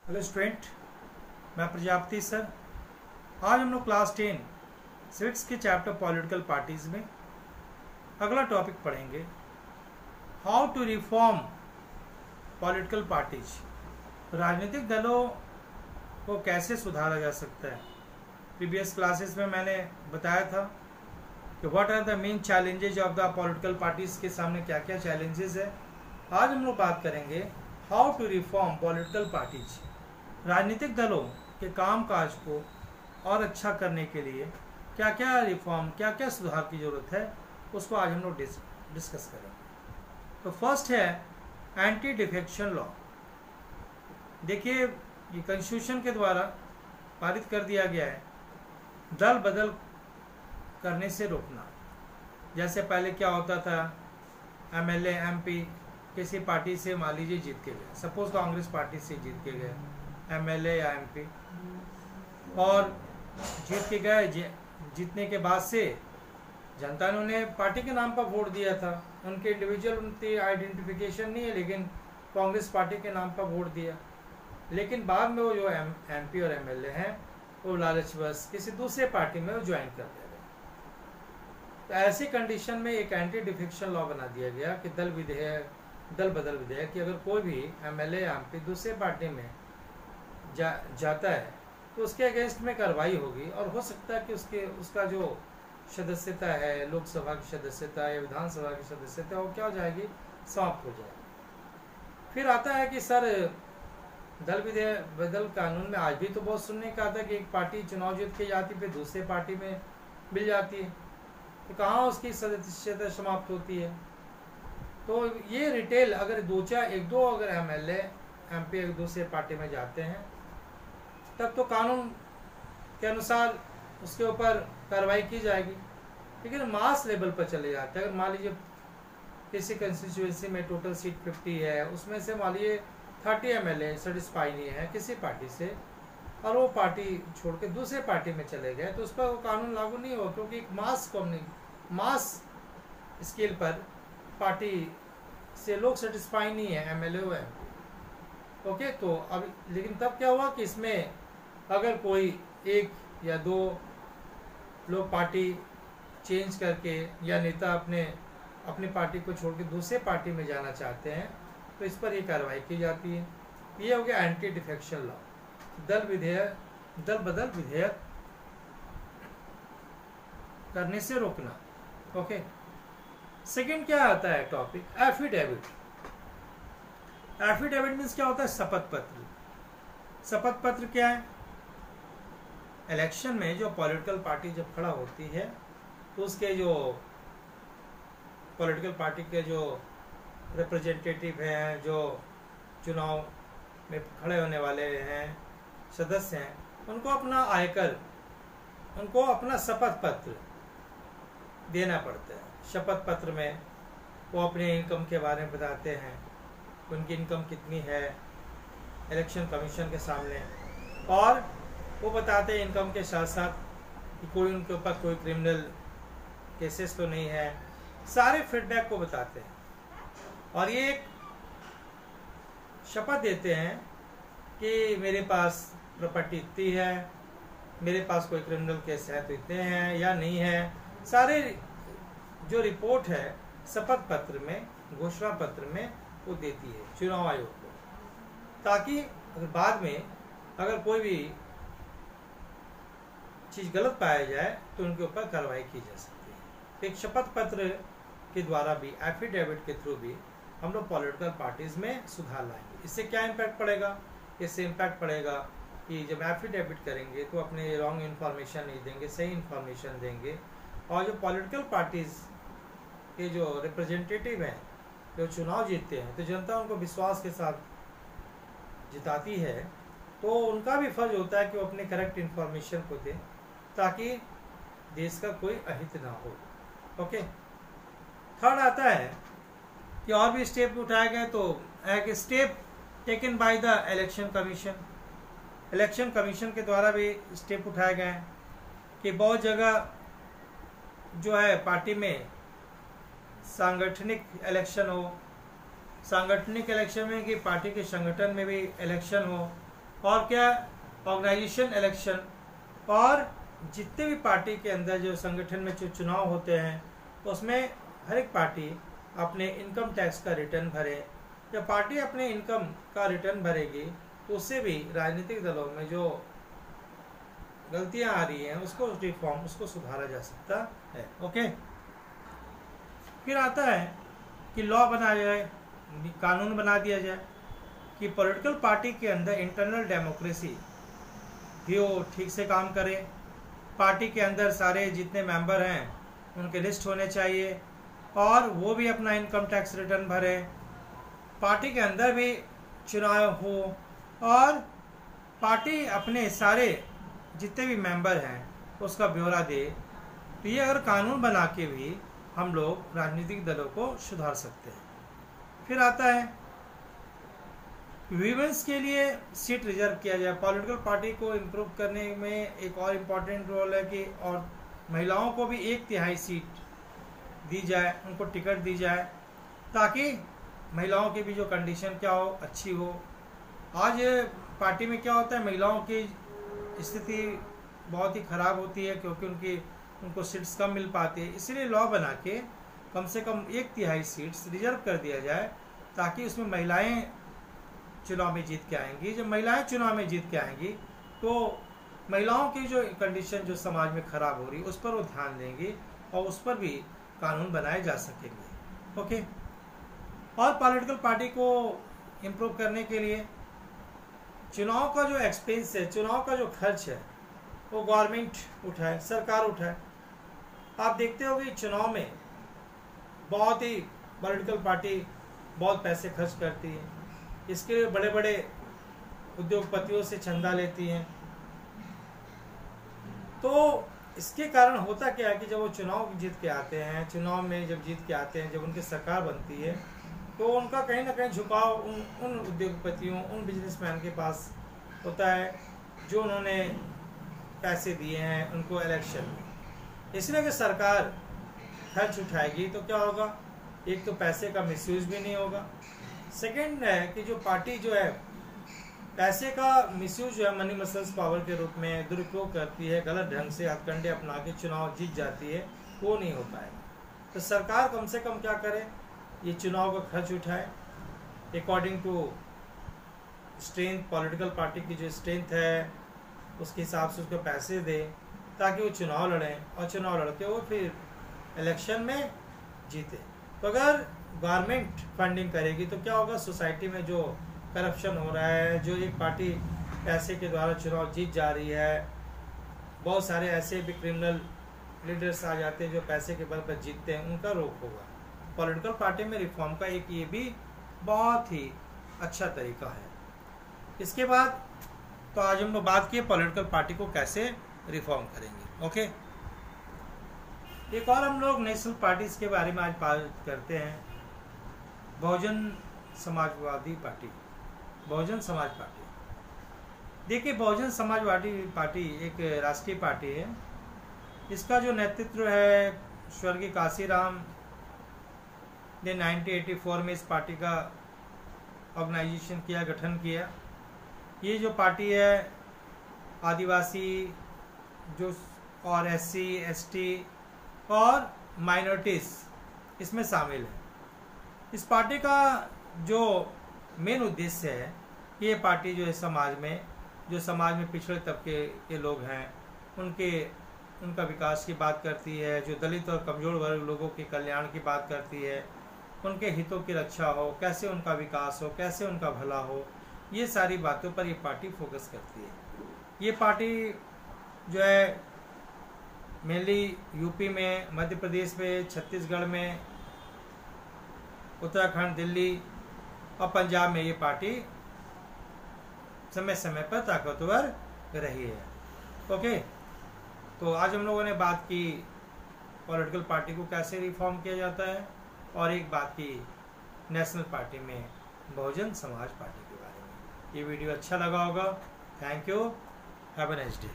Hello student, मैं Prajapati sir. आज हम लोग क्लास 10 सिविक्स के चैप्टर पॉलिटिकल पार्टीज में अगला टॉपिक पढ़ेंगे, how to reform political parties. राजनीतिक दलों को कैसे सुधारा जा सकता है। प्रीवियस क्लासेस में मैंने बताया था कि what are the main challenges of the political parties, के सामने क्या क्या चैलेंजेस है। आज हम लोग बात करेंगे how to reform political parties. राजनीतिक दलों के कामकाज को और अच्छा करने के लिए क्या क्या रिफॉर्म, क्या क्या सुधार की जरूरत है, उसको आज हम लोग डिस्कस करेंगे। तो फर्स्ट है एंटी डिफेक्शन लॉ। देखिए, ये कॉन्स्टिट्यूशन के द्वारा पारित कर दिया गया है, दल बदल करने से रोकना। जैसे पहले क्या होता था, एमएलए एमपी किसी पार्टी से मान लीजिए जीत के गए, सपोज कांग्रेस पार्टी से जीत के गए एमएलए या एमपी, और जीत के गए, जीतने के बाद से जनता ने उन्हें पार्टी के नाम पर वोट दिया था। उनके इंडिविजुअल उनकी आइडेंटिफिकेशन नहीं है, लेकिन कांग्रेस पार्टी के नाम पर वोट दिया। लेकिन बाद में वो जो एमपी और एमएलए हैं, वो लालचवश किसी दूसरे पार्टी में वो ज्वाइन कर दे रहे। तो ऐसी कंडीशन में एक एंटी डिफेक्शन लॉ बना दिया गया कि दल बदल विधेयक कि अगर कोई भी एमएलए या एमपी दूसरे पार्टी में जाता है तो उसके अगेंस्ट में कार्रवाई होगी, और हो सकता है कि उसका जो सदस्यता है, लोकसभा की सदस्यता या विधानसभा की सदस्यता, वो क्या हो जाएगी, समाप्त हो जाएगी। फिर आता है कि सर दल बदल कानून में आज भी तो बहुत सुनने का आता है कि एक पार्टी चुनाव जीत के जाती पे दूसरे पार्टी में मिल जाती है, तो कहाँ उसकी सदस्यता समाप्त होती है। तो ये रिटेल अगर एक दो अगर एमएलए एमपी एक दूसरे पार्टी में जाते हैं, तब तो कानून के अनुसार उसके ऊपर कार्रवाई की जाएगी। लेकिन मास लेवल पर चले जाते हैं, अगर मान लीजिए किसी कंस्टिट्यूएंसी में टोटल सीट 50 है, उसमें से मान लीजिए 30 एमएलए सेटिस्फाई नहीं है किसी पार्टी से, और वो पार्टी छोड़ के दूसरे पार्टी में चले गए, तो उस पर वो कानून लागू नहीं होगा, क्योंकि मास स्केल पर पार्टी से लोग सेटिस्फाई नहीं है, एमएलए व एमपी। ओके, तो अब लेकिन तब क्या हुआ कि इसमें अगर कोई एक या दो लोग पार्टी चेंज करके या नेता अपनी पार्टी को छोड़ के दूसरे पार्टी में जाना चाहते हैं, तो इस पर ये कार्रवाई की जाती है। ये हो गया एंटी डिफेक्शन लॉ, दल बदल विधेयक करने से रोकना। ओके, सेकंड क्या आता है टॉपिक, एफिडेविट। एफिडेविट मीन्स क्या होता है, शपथ पत्र। शपथ पत्र क्या है, इलेक्शन में जो पॉलिटिकल पार्टी जब खड़ा होती है, तो उसके जो पॉलिटिकल पार्टी के जो रिप्रेजेंटेटिव हैं, जो चुनाव में खड़े होने वाले हैं, सदस्य हैं, उनको अपना आयकर, उनको अपना शपथ पत्र देना पड़ता है। शपथ पत्र में वो अपने इनकम के बारे में बताते हैं, उनकी इनकम कितनी है इलेक्शन कमीशन के सामने, और वो बताते हैं इनकम के साथ साथ कि कोई उनके ऊपर कोई क्रिमिनल केसेस तो नहीं है, सारे फीडबैक को बताते हैं। और ये एक शपथ देते हैं कि मेरे पास प्रॉपर्टी इतनी है, मेरे पास कोई क्रिमिनल केस है तो इतने हैं या नहीं है, सारे जो रिपोर्ट है शपथ पत्र में, घोषणा पत्र में वो देती है चुनाव आयोग को, ताकि अगर बाद में अगर कोई भी चीज गलत पाया जाए तो उनके ऊपर कार्रवाई की जा सकती है। एक शपथ पत्र के द्वारा भी, एफिडेविट के थ्रू भी हम लोग पॉलिटिकल पार्टीज में सुधार लाएंगे। इससे क्या इम्पैक्ट पड़ेगा, इससे इम्पैक्ट पड़ेगा कि जब एफिडेविट करेंगे तो अपने रॉन्ग इन्फॉर्मेशन नहीं देंगे, सही इन्फॉर्मेशन देंगे, और जो पॉलिटिकल पार्टीज के जो रिप्रेजेंटेटिव हैं, जो चुनाव जीतते हैं, तो जनता उनको विश्वास के साथ जिताती है, तो उनका भी फर्ज होता है कि वो अपने करेक्ट इन्फॉर्मेशन को दें, ताकि देश का कोई अहित ना हो। ओके, थर्ड आता है कि और भी स्टेप उठाए गए, तो एक step taken by the election commission. Election commission के द्वारा भी स्टेप उठाए गए हैं कि बहुत जगह जो है पार्टी में सांगठनिक इलेक्शन हो, सांगठनिक इलेक्शन में कि पार्टी के संगठन में भी इलेक्शन हो, और क्या, ऑर्गेनाइजेशन इलेक्शन, और जितने भी पार्टी के अंदर जो संगठन में जो चुनाव होते हैं उसमें हर एक पार्टी अपने इनकम टैक्स का रिटर्न भरे। जब पार्टी अपने इनकम का रिटर्न भरेगी तो उससे भी राजनीतिक दलों में जो गलतियां आ रही हैं उसको रिफॉर्म, उसको सुधारा जा सकता है। ओके, फिर आता है कि लॉ बनाया जाए, कानून बना दिया जाए कि पॉलिटिकल पार्टी के अंदर इंटरनल डेमोक्रेसी भी वो ठीक से काम करे। पार्टी के अंदर सारे जितने मेंबर हैं उनके लिस्ट होने चाहिए और वो भी अपना इनकम टैक्स रिटर्न भरे। पार्टी के अंदर भी चुनाव हो और पार्टी अपने सारे जितने भी मेंबर हैं उसका ब्यौरा दे। तो ये अगर कानून बना के भी हम लोग राजनीतिक दलों को सुधार सकते हैं। फिर आता है वीमेंस के लिए सीट रिजर्व किया जाए। पॉलिटिकल पार्टी को इम्प्रूव करने में एक और इम्पोर्टेंट रोल है कि और महिलाओं को भी 1/3 सीट दी जाए, उनको टिकट दी जाए ताकि महिलाओं की भी जो कंडीशन क्या हो, अच्छी हो। आज पार्टी में क्या होता है, महिलाओं की स्थिति बहुत ही ख़राब होती है क्योंकि उनको सीट्स कम मिल पाती है। इसलिए लॉ बना के कम से कम 1/3 सीट्स रिजर्व कर दिया जाए ताकि उसमें महिलाएं चुनाव में जीत के आएंगी। जब महिलाएं चुनाव में जीत के आएंगी तो महिलाओं की जो कंडीशन जो समाज में ख़राब हो रही है उस पर वो ध्यान देंगी और उस पर भी कानून बनाए जा सकेंगे। ओके, और पॉलिटिकल पार्टी को इम्प्रूव करने के लिए चुनाव का जो एक्सपेंस है, चुनाव का जो खर्च है वो गवर्नमेंट उठाए, सरकार उठाए। आप देखते हो कि चुनाव में बहुत ही पॉलिटिकल पार्टी बहुत पैसे खर्च करती है, इसके लिए बड़े बड़े उद्योगपतियों से चंदा लेती हैं। तो इसके कारण होता क्या है कि जब वो चुनाव जीत के आते हैं, चुनाव में जब जीत के आते हैं, जब उनकी सरकार बनती है तो उनका कहीं ना कहीं झुकाव उन उद्योगपतियों, उन बिजनेसमैन के पास होता है जो उन्होंने पैसे दिए हैं उनको इलेक्शन में। इसलिए कि सरकार खर्च उठाएगी तो क्या होगा, एक तो पैसे का मिसयूज भी नहीं होगा। सेकंड है कि जो पार्टी जो है पैसे का मिसयूज जो है मनी मसल्स पावर के रूप में दुरुपयोग करती है, गलत ढंग से हथकंडे अपना के चुनाव जीत जाती है, वो नहीं हो पाएगा। तो सरकार कम से कम क्या करे, ये चुनाव का खर्च उठाए according to strength, political party की जो स्ट्रेंथ है उसके हिसाब से उसको पैसे दे ताकि वो चुनाव लड़ें और चुनाव लड़के वो फिर इलेक्शन में जीते। तो अगर गवर्नमेंट फंडिंग करेगी तो क्या होगा, सोसाइटी में जो करप्शन हो रहा है, जो एक पार्टी पैसे के द्वारा चुनाव जीत जा रही है, बहुत सारे ऐसे भी क्रिमिनल लीडर्स आ जाते हैं जो पैसे के बल पर जीतते हैं, उनका रोक होगा। पॉलिटिकल पार्टी में रिफॉर्म का एक ये भी बहुत ही अच्छा तरीका है। इसके बाद तो आज हम लोग बात किए पॉलिटिकल पार्टी को कैसे रिफॉर्म करेंगे। ओके, एक और हम लोग नेशनल पार्टीज के बारे में आज बात करते हैं। Bahujan Samajwadi party, Bahujan Samaj party. देखिए, बहुजन समाजवादी पार्टी एक राष्ट्रीय पार्टी है। इसका जो नेतृत्व है स्वर्गीय काशीराम ने 1984 में इस पार्टी का ऑर्गेनाइजेशन किया, गठन किया। ये जो पार्टी है आदिवासी जो और SC, ST और माइनॉरिटीज़ इसमें शामिल है। इस पार्टी का जो मेन उद्देश्य है, ये पार्टी जो है समाज में पिछड़े तबके के लोग हैं उनका विकास की बात करती है, जो दलित और कमज़ोर वर्ग लोगों के कल्याण की बात करती है, उनके हितों की रक्षा हो, कैसे उनका विकास हो, कैसे उनका भला हो, ये सारी बातों पर ये पार्टी फोकस करती है। ये पार्टी जो है मेनली यूपी में, मध्य प्रदेश में, छत्तीसगढ़ में, उत्तराखंड, दिल्ली और पंजाब में ये पार्टी समय समय पर ताकतवर रही है। ओके, तो आज हम लोगों ने बात की पॉलिटिकल पार्टी को कैसे रिफॉर्म किया जाता है और एक बात की नेशनल पार्टी में बहुजन समाज पार्टी के बारे में। ये वीडियो अच्छा लगा होगा। Thank you, have a nice day.